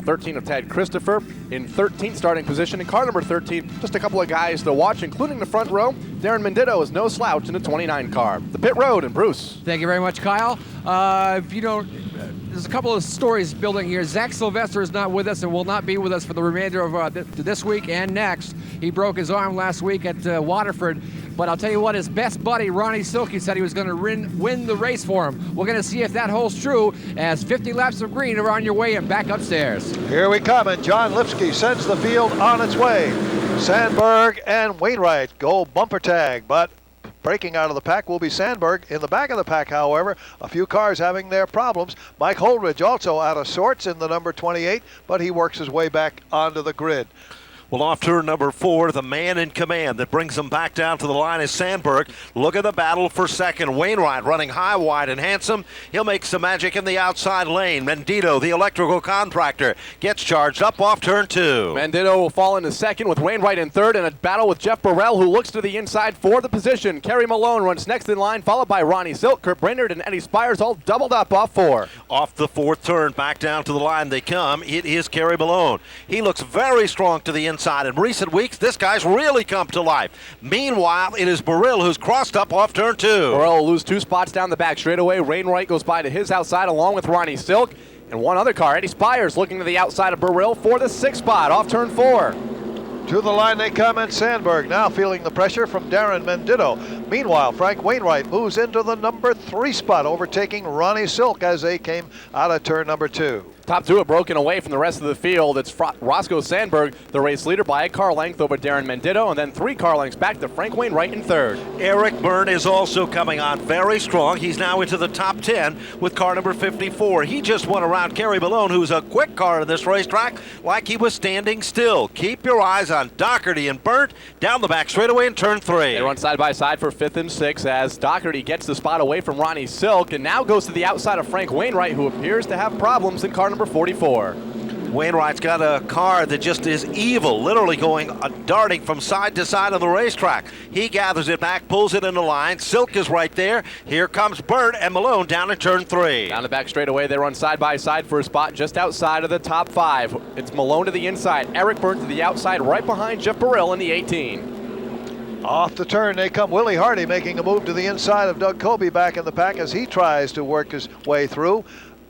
13 of Ted Christopher in 13th starting position. In car number 13, just a couple of guys to watch, including the front row. Darren Menditto is no slouch in the 29 car. The pit road, and Bruce. Thank you very much, Kyle. If you don't, there's a couple of stories building here. Zach Sylvester is not with us and will not be with us for the remainder of this week and next. He broke his arm last week at Waterford. But I'll tell you what, his best buddy, Ronnie Silky, said he was going to win the race for him. We're going to see if that holds true as 50 laps of green are on your way and back upstairs. Here we come, and John Lipsky sends the field on its way. Sandberg and Wainwright go bumper tag, but breaking out of the pack will be Sandberg. In the back of the pack, however, a few cars having their problems. Mike Holdridge also out of sorts in the number 28, but he works his way back onto the grid. Well, off turn number 4, the man in command that brings them back down to the line is Sandberg. Look at the battle for second. Wainwright running high, wide, and handsome. He'll make some magic in the outside lane. Menditto, the electrical contractor, gets charged up off turn 2. Menditto will fall into second with Wainwright in third, and a battle with Jeff Burrell, who looks to the inside for the position. Kerry Malone runs next in line, followed by Ronnie Silk, Kurt Brainerd, and Eddie Spires, all doubled up off 4. Off the 4th turn, back down to the line they come. It is Kerry Malone. He looks very strong to the inside. In recent weeks, this guy's really come to life. Meanwhile, it is Burrell who's crossed up off turn 2. Burrell will lose 2 spots down the back straightaway. Wainwright goes by to his outside along with Ronnie Silk. And one other car, Eddie Spires, looking to the outside of Burrell for the 6th spot off turn 4. To the line they come, and Sandberg now feeling the pressure from Darren Menditto. Meanwhile, Frank Wainwright moves into the number 3 spot, overtaking Ronnie Silk as they came out of turn number 2. Top 2 have broken away from the rest of the field. It's Roscoe Sandberg, the race leader, by a car length over Darren Menditto, and then 3 car lengths back to Frank Wainwright in 3rd. Eric Byrne is also coming on very strong. He's now into the top 10 with car number 54. He just won around Kerry Malone, who's a quick car in this racetrack, like he was standing still. Keep your eyes on Doherty and Byrne down the back straightaway in turn 3. They run side by side for 5th and 6th as Doherty gets the spot away from Ronnie Silk and now goes to the outside of Frank Wainwright, who appears to have problems in car number 44. Wainwright's got a car that just is evil, literally going darting from side to side of the racetrack. He gathers it back, pulls it in the line. Silk is right there. Here comes Byrne and Malone down in turn 3. Down the back straightaway, they run side by side for a spot just outside of the top 5. It's Malone to the inside, Eric Byrne to the outside, right behind Jeff Burrell in the 18. Off the turn they come. Willie Hardy making a move to the inside of Doug Colby back in the pack as he tries to work his way through.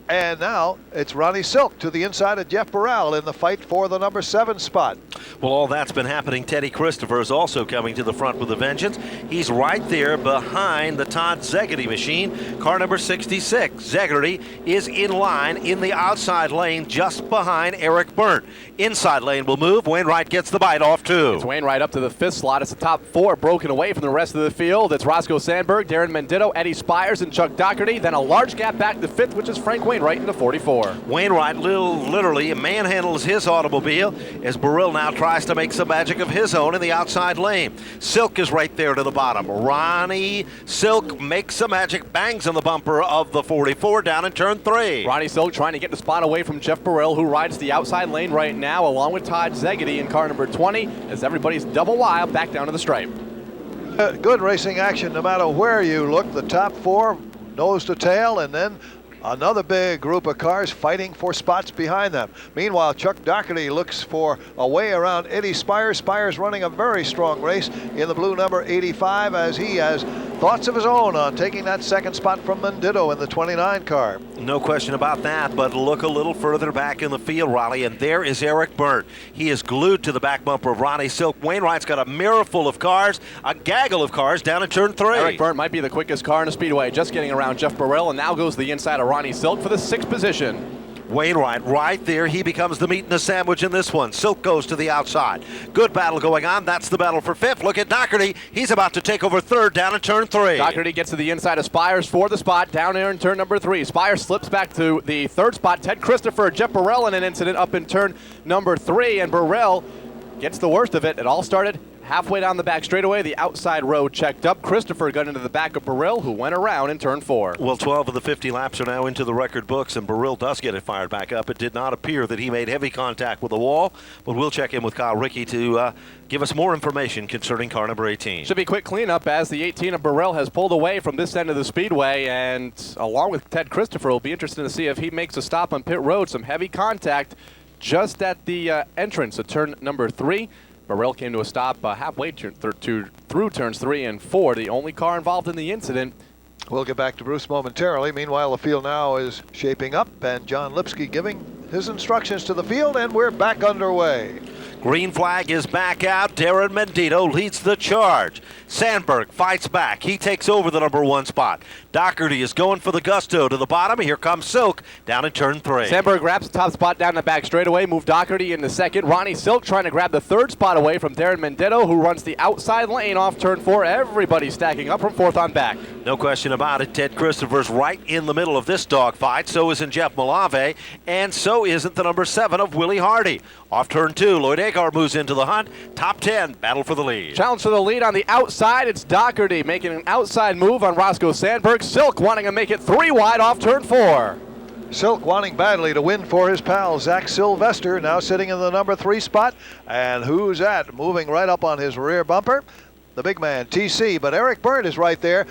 And now it's Ronnie Silk to the inside of Jeff Burrell in the fight for the number 7 spot. Well, all that's been happening. Teddy Christopher is also coming to the front with a vengeance. He's right there behind the Todd Zegarty machine, car number 66. Zegarty is in line in the outside lane just behind Eric Byrne. Inside lane will move. Wainwright gets the bite off 2. It's Wainwright up to the 5th slot. It's the top 4 broken away from the rest of the field. It's Roscoe Sandberg, Darren Menditto, Eddie Spires, and Chuck Doherty. Then a large gap back to 5th, which is Frank Wainwright in the 44. Wainwright literally manhandles his automobile as Burrell now tries to make some magic of his own in the outside lane. Silk is right there to the bottom. Ronnie Silk makes some magic, bangs on the bumper of the 44 down in turn 3. Ronnie Silk trying to get the spot away from Jeff Burrell, who rides the outside lane right now, along with Todd Zegarty in car number 20, as everybody's double wide back down to the stripe. Good racing action no matter where you look. The top 4 nose to tail, and then another big group of cars fighting for spots behind them. Meanwhile, Chuck Doherty looks for a way around Eddie Spires. Spires running a very strong race in the blue number 85 as he has thoughts of his own on taking that 2nd spot from Menditto in the 29 car. No question about that, but look a little further back in the field, Riley, and there is Eric Byrne. He is glued to the back bumper of Ronnie Silk. Wainwright's got a mirror full of cars, a gaggle of cars down in turn 3. Eric Byrne might be the quickest car in the Speedway, just getting around Jeff Burrell, and now goes to the inside of Ronnie Silk for the 6th position. Wainwright right there. He becomes the meat in the sandwich in this one. Silk goes to the outside. Good battle going on. That's the battle for 5th. Look at Doherty. He's about to take over 3rd down in turn 3. Doherty gets to the inside of Spires for the spot down there in turn number 3. Spires slips back to the 3rd spot. Ted Christopher, Jeff Burrell in an incident up in turn number 3, and Burrell gets the worst of it. It all started halfway down the back straightaway, the outside road checked up. Christopher got into the back of Burrell, who went around in turn 4. Well, 12 of the 50 laps are now into the record books, and Burrell does get it fired back up. It did not appear that he made heavy contact with the wall, but we'll check in with Kyle Rickey to give us more information concerning car number 18. Should be quick cleanup as the 18 of Burrell has pulled away from this end of the speedway, and along with Ted Christopher, we'll be interested to see if he makes a stop on pit road. Some heavy contact just at the entrance of turn number 3. Burrell came to a stop halfway through turns 3 and 4, the only car involved in the incident. We'll get back to Bruce momentarily. Meanwhile, the field now is shaping up, and John Lipsky giving his instructions to the field, and we're back underway. Green flag is back out. Darren Mendito leads the charge. Sandberg fights back. He takes over the number 1 spot. Doherty is going for the gusto to the bottom. Here comes Silk down in turn 3. Sandberg grabs the top spot down the back straightaway. Move Doherty in the second. Ronnie Silk trying to grab the 3rd spot away from Darren Mendito, who runs the outside lane off turn 4. Everybody stacking up from 4th on back. No question about it. Ted Christopher's right in the middle of this dogfight. So isn't Jeff Malave, and so isn't the number 7 of Willie Hardy. Off turn 2, Lloyd Agar moves into the hunt. Top 10, battle for the lead. Challenge for the lead on the outside. It's Doherty making an outside move on Roscoe Sandberg. Silk wanting to make it 3 wide off turn 4. Silk wanting badly to win for his pal Zach Sylvester, now sitting in the number 3 spot. And who's that? Moving right up on his rear bumper, the big man, TC. But Eric Byrne is right there.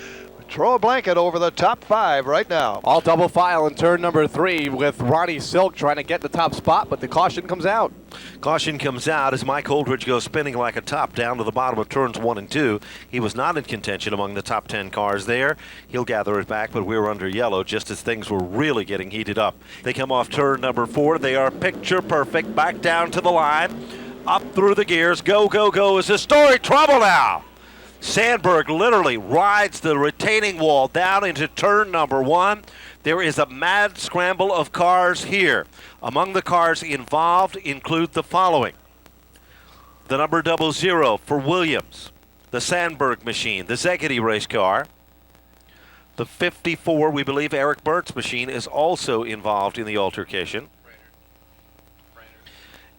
Throw a blanket over the top 5 right now. All double file in turn number 3 with Ronnie Silk trying to get the top spot, but the caution comes out. Caution comes out as Mike Holdridge goes spinning like a top down to the bottom of turns 1 and 2. He was not in contention among the top 10 cars there. He'll gather it back, but we're under yellow just as things were really getting heated up. They come off turn number 4. They are picture perfect. Back down to the line. Up through the gears. Go, go, go is historic trouble now. Sandberg literally rides the retaining wall down into turn number 1. There is a mad scramble of cars here. Among the cars involved include the following: the number 00 for Williams, the Sandberg machine, the Zegedy race car. The 54, we believe Eric Burt's machine, is also involved in the altercation.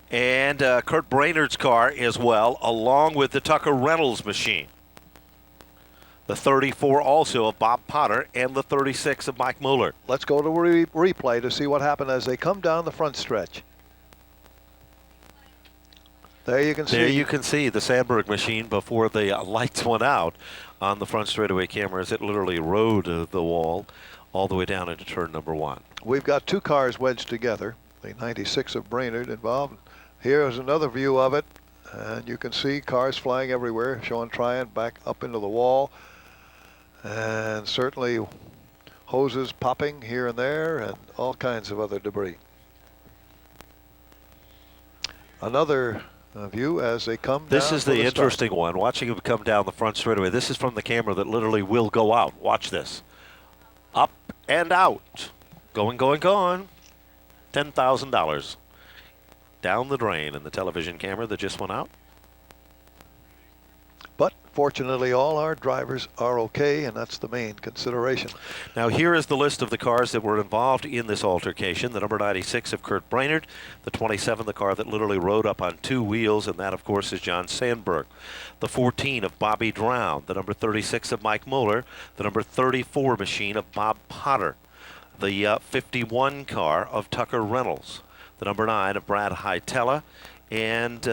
And Kurt Brainerd's car as well, along with the Tucker Reynolds machine. The 34 also of Bob Potter, and the 36 of Mike Mueller. Let's go to replay to see what happened as they come down the front stretch. There you can see. There you can see the Sandberg machine before the lights went out on the front straightaway cameras. It literally rode the wall all the way down into turn number 1. We've got 2 cars wedged together. The 96 of Brainerd involved. Here's another view of it, and you can see cars flying everywhere. Sean Tryon back up into the wall. And certainly hoses popping here and there, and all kinds of other debris. Another view as they come down. This is the interesting one, watching them come down the front straightaway. This is from the camera that literally will go out. Watch this. Up and out. Going, going, going. $10,000 down the drain in the television camera that just went out. But fortunately, all our drivers are okay, and that's the main consideration. Now, here is the list of the cars that were involved in this altercation. The number 96 of Kurt Brainerd, the 27, the car that literally rode up on 2 wheels, and that, of course, is John Sandberg. The 14 of Bobby Drown, the number 36 of Mike Mueller, the number 34 machine of Bob Potter, the 51 car of Tucker Reynolds, the number 9 of Brad Hytella, and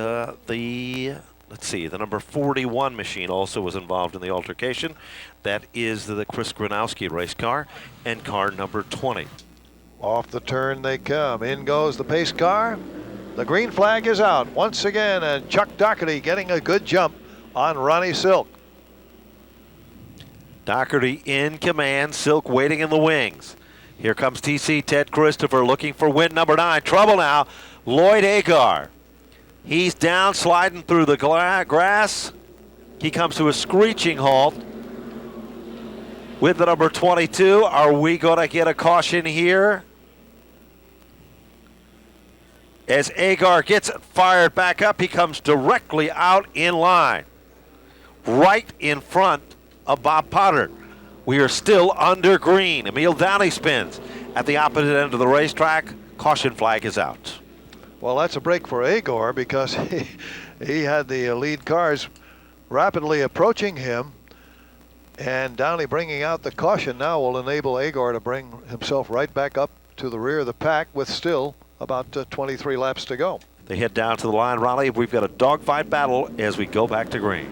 let's see, the number 41 machine also was involved in the altercation. That is the Chris Gronowski race car, and car number 20. Off the turn they come. In goes the pace car. The green flag is out once again, and Chuck Doherty getting a good jump on Ronnie Silk. Doherty in command, Silk waiting in the wings. Here comes TC Ted Christopher looking for win number 9. Trouble now, Lloyd Agar. He's down, sliding through the grass. He comes to a screeching halt with the number 22. Are we going to get a caution here? As Agar gets fired back up, he comes directly out in line, right in front of Bob Potter. We are still under green. Emil Downey spins at the opposite end of the racetrack. Caution flag is out. Well, that's a break for Agar because he had the lead cars rapidly approaching him, and Downey bringing out the caution now will enable Agar to bring himself right back up to the rear of the pack with still about 23 laps to go. They head down to the line, Raleigh. We've got a dogfight battle as we go back to green.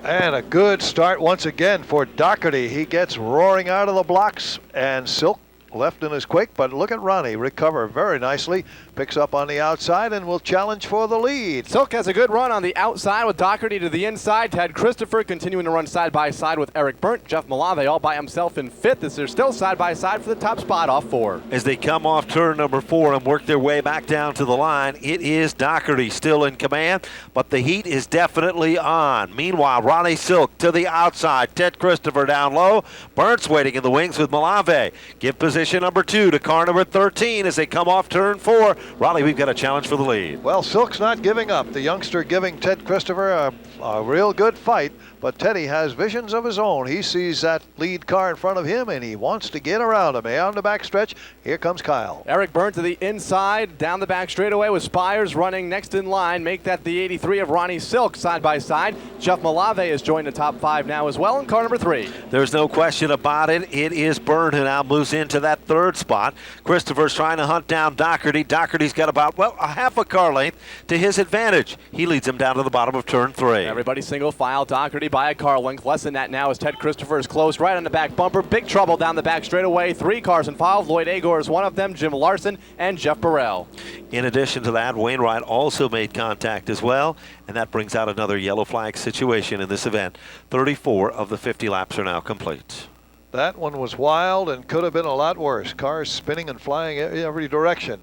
And a good start once again for Doherty. He gets roaring out of the blocks, and Silk left in his quake, but look at Ronnie recover very nicely, picks up on the outside and will challenge for the lead. Silk has a good run on the outside with Doherty to the inside. Ted Christopher continuing to run side by side with Eric Berndt. Jeff Malave all by himself in fifth as they're still side by side for the top spot off 4. As they come off turn number 4 and work their way back down to the line, it is Doherty still in command, but the heat is definitely on. Meanwhile, Ronnie Silk to the outside. Ted Christopher down low. Burnt's waiting in the wings with Malave. Give position number 2 to car number 13 as they come off turn 4. Ronnie, we've got a challenge for the lead. Well, Silk's not giving up. The youngster giving Ted Christopher a real good fight, but Teddy has visions of his own. He sees that lead car in front of him, and he wants to get around him. On the back stretch, here comes Kyle. Eric Berndt to the inside, down the back straightaway with Spires running next in line. Make that the 83 of Ronnie Silk side by side. Jeff Malave has joined the top 5 now as well in car number 3. There's no question about it. It is Berndt who now moves into that third spot. Christopher's trying to hunt down Doherty. Doherty's got about, well, a half a car length to his advantage. He leads him down to the bottom of turn 3. Everybody single file. Doherty by a car length. Less than that now as Ted Christopher is close right on the back bumper. Big trouble down the back straightaway. 3 cars involved. Lloyd Agor is one of them. Jim Larson and Jeff Burrell. In addition to that, Wainwright also made contact as well, and that brings out another yellow flag situation in this event. 34 of the 50 laps are now complete. That one was wild and could have been a lot worse. Cars spinning and flying every direction.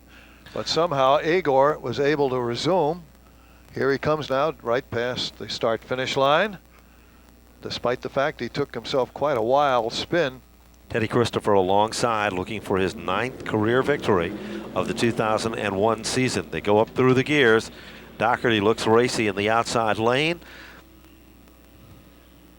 But somehow Agor was able to resume. Here he comes now right past the start-finish line. Despite the fact he took himself quite a wild spin. Teddy Christopher alongside looking for his 9th career victory of the 2001 season. They go up through the gears. Doherty looks racy in the outside lane.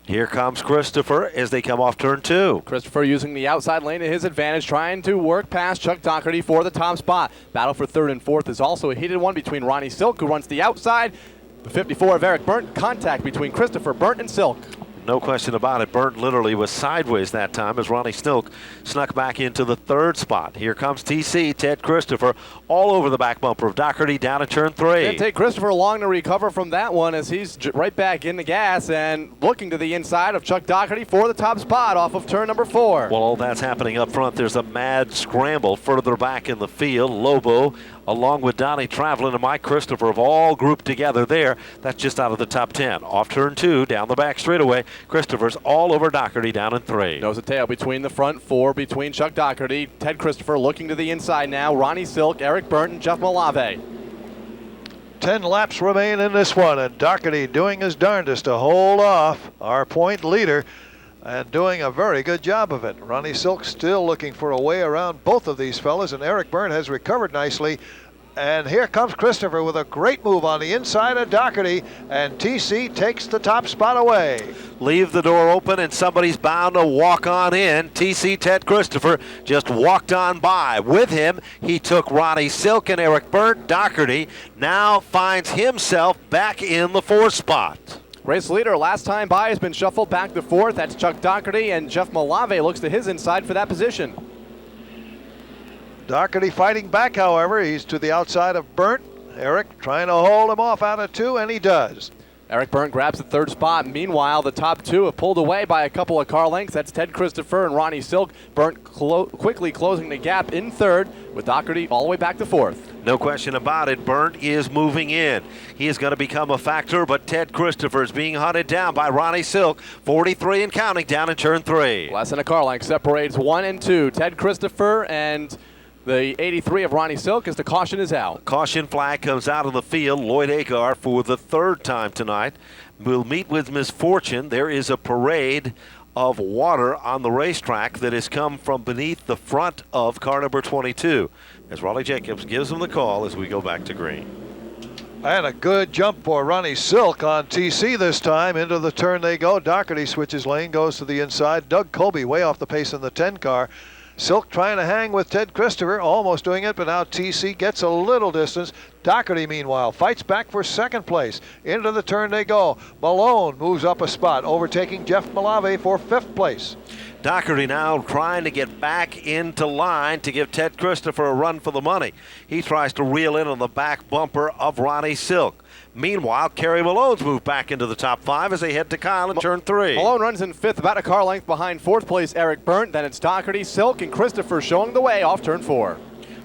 Here comes Christopher as they come off turn 2. Christopher using the outside lane to his advantage, trying to work past Chuck Doherty for the top spot. Battle for 3rd and 4th is also a heated one between Ronnie Silk, who runs the outside. The 54 of Eric Berndt. Contact between Christopher, Berndt, and Silk. No question about it. Berndt literally was sideways that time as Ronnie Silk snuck back into the 3rd spot. Here comes TC, Ted Christopher, all over the back bumper of Doherty down at turn 3. Can't take Christopher long to recover from that one as he's right back in the gas and looking to the inside of Chuck Doherty for the top spot off of turn number 4. While all that's happening up front, there's a mad scramble further back in the field. Lobo, along with Donnie Travelin and Mike Christopher, have all grouped together there. That's just out of the top 10. Off turn 2, down the back straightaway, Christopher's all over Doherty down in 3. Nose to tail between the front 4, between Chuck Doherty, Ted Christopher looking to the inside now, Ronnie Silk, Eric Berndt, and Jeff Malave. 10 laps remain in this one, and Doherty doing his darndest to hold off our point leader and doing a very good job of it. Ronnie Silk still looking for a way around both of these fellas, and Eric Berndt has recovered nicely. And here comes Christopher with a great move on the inside of Doherty, and TC takes the top spot away. Leave the door open and somebody's bound to walk on in. TC Ted Christopher just walked on by. With him, he took Ronnie Silk and Eric Berndt. Doherty now finds himself back in the 4th spot. Race leader last time by has been shuffled back to 4th. That's Chuck Doherty, and Jeff Malave looks to his inside for that position. Doherty fighting back, however. He's to the outside of Berndt. Eric trying to hold him off out of 2, and he does. Eric Berndt grabs the 3rd spot. Meanwhile, the top 2 have pulled away by a couple of car lengths. That's Ted Christopher and Ronnie Silk. Berndt quickly closing the gap in 3rd, with Doherty all the way back to 4th. No question about it. Berndt is moving in. He is going to become a factor, but Ted Christopher is being hunted down by Ronnie Silk. 43 and counting down in turn 3. Less than a car length separates 1 and 2. Ted Christopher and the 83 of Ronnie Silk as the caution is out. Caution flag comes out of the field. Lloyd Agor for the 3rd time tonight will meet with misfortune. There is a parade of water on the racetrack that has come from beneath the front of car number 22. As Raleigh Jacobs gives him the call as we go back to green. And a good jump for Ronnie Silk on TC this time. Into the turn they go. Doherty switches lane, goes to the inside. Doug Colby way off the pace in the 10 car. Silk trying to hang with Ted Christopher, almost doing it, but now TC gets a little distance. Doherty, meanwhile, fights back for 2nd place. Into the turn they go. Malone moves up a spot, overtaking Jeff Malave for 5th place. Doherty now trying to get back into line to give Ted Christopher a run for the money. He tries to reel in on the back bumper of Ronnie Silk. Meanwhile, Kerry Malone's moved back into the top 5 as they head to Kyle in turn 3. Malone runs in 5th, about a car length behind 4th place Eric Byrne. Then it's Doherty, Silk, and Christopher showing the way off turn 4.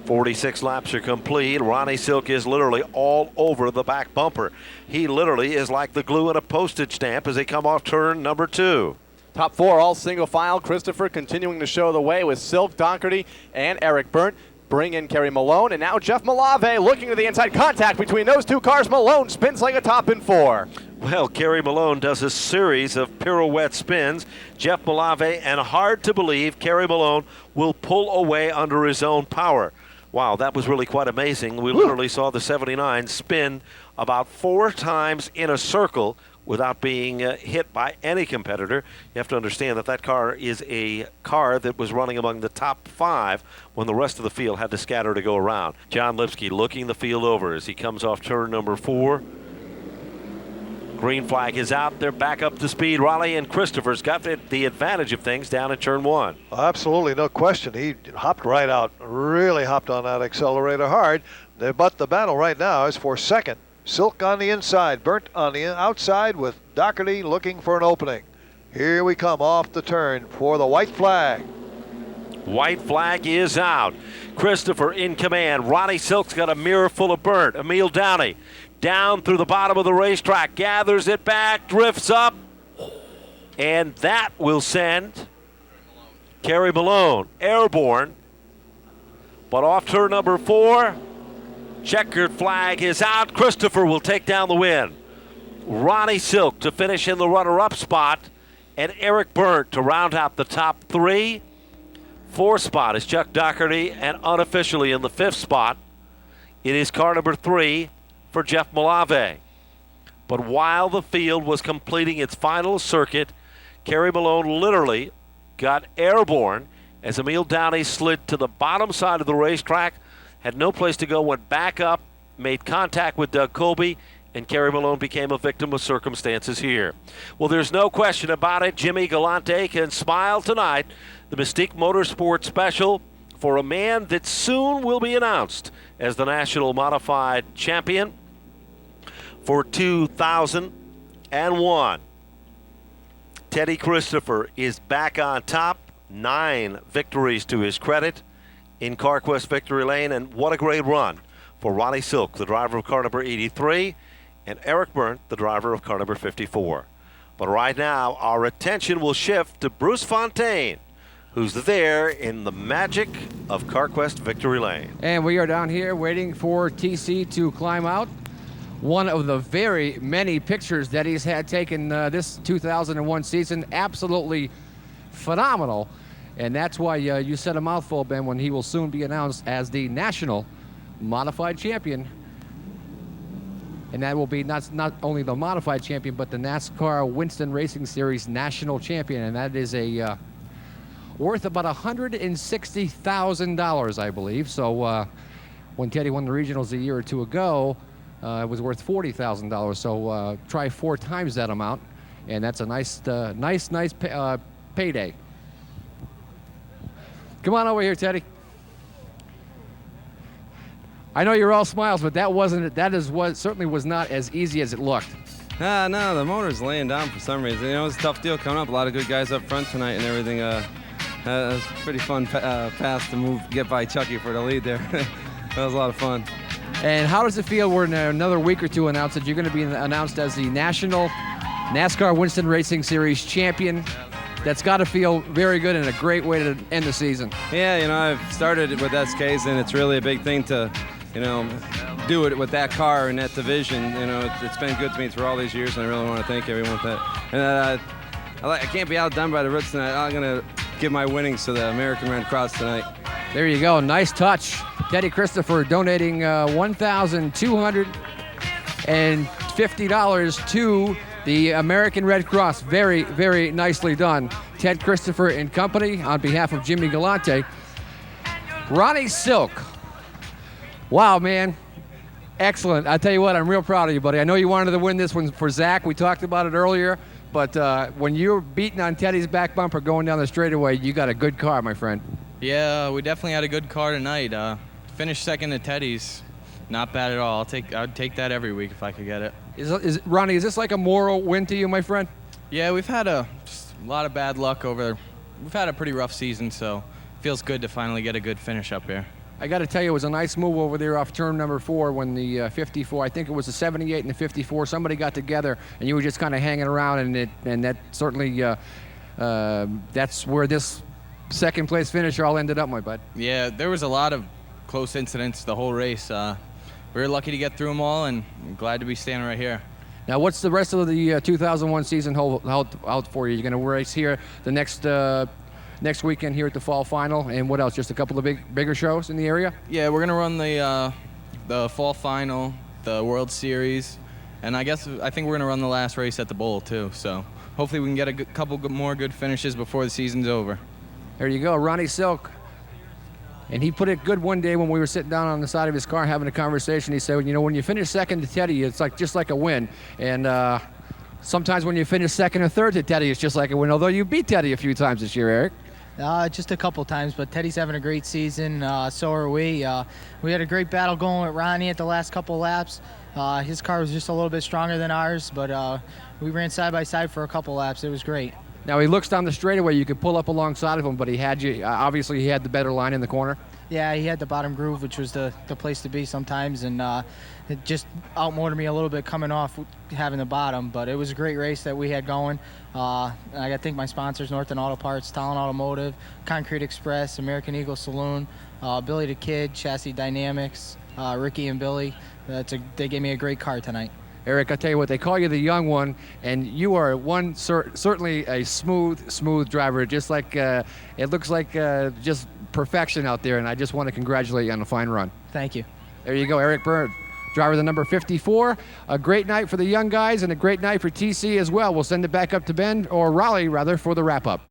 46 laps are complete. Ronnie Silk is literally all over the back bumper. He literally is like the glue in a postage stamp as they come off turn number 2. Top 4 all single file. Christopher continuing to show the way with Silk, Doherty, and Eric Byrne. Bring in Kerry Malone, and now Jeff Malave looking to the inside. Contact between those two cars. Malone spins like a top in 4. Well, Kerry Malone does a series of pirouette spins. Jeff Malave, and hard to believe, Kerry Malone will pull away under his own power. Wow, that was really quite amazing. We literally saw the 79 spin about 4 times in a circle without being hit by any competitor. You have to understand that that car is a car that was running among the top 5 when the rest of the field had to scatter to go around. John Lipsky looking the field over as he comes off turn number 4. Green flag is out. They're back up to speed. Raleigh and Christopher's got the advantage of things down at turn 1. Absolutely, no question. He hopped right out, really hopped on that accelerator hard. But the battle right now is for second. Silk on the inside, Burnt on the outside with Doherty looking for an opening. Here we come off the turn for the white flag. White flag is out. Christopher in command. Ronnie Silk's got a mirror full of burnt. Emil Downey down through the bottom of the racetrack, gathers it back, drifts up, and that will send Kerry Malone airborne. But off turn number 4, checkered flag is out. Christopher will take down the win. Ronnie Silk to finish in the runner-up spot, and Eric Byrne to round out the top 3. 4th spot is Chuck Doherty, and unofficially in the 5th spot, it is car number 3 for Jeff Malave. But while the field was completing its final circuit, Kerry Malone literally got airborne as Emil Downey slid to the bottom side of the racetrack, had no place to go, went back up, made contact with Doug Colby, and Kerry Malone became a victim of circumstances here. Well, there's no question about it. Jimmy Galante can smile tonight. The Mystique Motorsports Special for a man that soon will be announced as the National Modified Champion for 2001. Teddy Christopher is back on top. 9 victories to his credit in CarQuest Victory Lane, and what a great run for Ronnie Silk, the driver of car number 83, and Eric Byrne, the driver of car number 54. But right now, our attention will shift to Bruce Fontaine, who's there in the magic of CarQuest Victory Lane. And we are down here waiting for TC to climb out. One of the very many pictures that he's had taken this 2001 season. Absolutely phenomenal. And that's why you said a mouthful, Ben, when he will soon be announced as the National Modified Champion. And that will be not only the Modified Champion, but the NASCAR Winston Racing Series National Champion. And that is a worth about $160,000, I believe. So when Teddy won the regionals a year or 2 ago, it was worth $40,000. So try 4 times that amount, and that's a nice payday. Come on over here, Teddy. I know you're all smiles, but that certainly was not as easy as it looked. No, the motor's laying down for some reason. You know, it's a tough deal coming up. A lot of good guys up front tonight and everything. It was a pretty fun pass to get by Chucky for the lead there. That was a lot of fun. And how does it feel? We're in another week or two announced that you're going to be announced as the National NASCAR Winston Racing Series champion. That's got to feel very good and a great way to end the season. Yeah, you know, I've started with SKs, and it's really a big thing to, you know, do it with that car and that division. You know, it's been good to me through all these years, and I really want to thank everyone for that. And I can't be outdone by the Roots tonight. I'm going to give my winnings to the American Red Cross tonight. There you go. Nice touch. Teddy Christopher donating $1,250 to the American Red Cross. Very, very nicely done. Ted Christopher and company on behalf of Jimmy Galante. Ronnie Silk. Wow, man. Excellent. I tell you what, I'm real proud of you, buddy. I know you wanted to win this one for Zach. We talked about it earlier. but when you're beating on Teddy's back bumper going down the straightaway, you got a good car, my friend. Yeah, we definitely had a good car tonight. Finished second to Teddy's. Not bad at all. I'd take that every week if I could get it. Ronnie, is this like a moral win to you, my friend? Yeah, we've had just a lot of bad luck we've had a pretty rough season, so it feels good to finally get a good finish up here. I got to tell you, it was a nice move over there off turn number 4 when the 54, I think it was the 78 and the 54, somebody got together and you were just kind of hanging around, and that certainly, that's where this second place finish all ended up, my bud. Yeah, there was a lot of close incidents the whole race. We were lucky to get through them all, and I'm glad to be standing right here. Now, what's the rest of the 2001 season hold out for you? You're going to race here the next weekend here at the fall final, and what else? Just a couple of bigger shows in the area? Yeah, we're gonna run the fall final, the World Series, and I think we're gonna run the last race at the Bowl too. So hopefully we can get a couple more good finishes before the season's over. There you go, Ronnie Silk. And he put it good one day when we were sitting down on the side of his car having a conversation. He said, you know, when you finish second to Teddy, it's just like a win. And sometimes when you finish second or third to Teddy, it's just like a win, although you beat Teddy a few times this year, Eric. Just a couple times, but Teddy's having a great season. So are we. We had a great battle going with Ronnie at the last couple laps. His car was just a little bit stronger than ours, but we ran side by side for a couple laps. It was great. Now, he looks down the straightaway. You could pull up alongside of him, but he had you. Obviously, he had the better line in the corner. Yeah, he had the bottom groove, which was the place to be sometimes, and it just outmotored me a little bit coming off having the bottom. But it was a great race that we had going. I got to thank my sponsors, Northern Auto Parts, Talent Automotive, Concrete Express, American Eagle Saloon, Billy the Kid, Chassis Dynamics, Ricky and Billy. They gave me a great car tonight. Eric, I tell you what, they call you the young one, and you are certainly a smooth driver. Just like it looks like just perfection out there, and I just want to congratulate you on a fine run. Thank you. There you go, Eric Byrne, driver of the number 54. A great night for the young guys and a great night for TC as well. We'll send it back up to Ben, or Raleigh rather, for the wrap-up.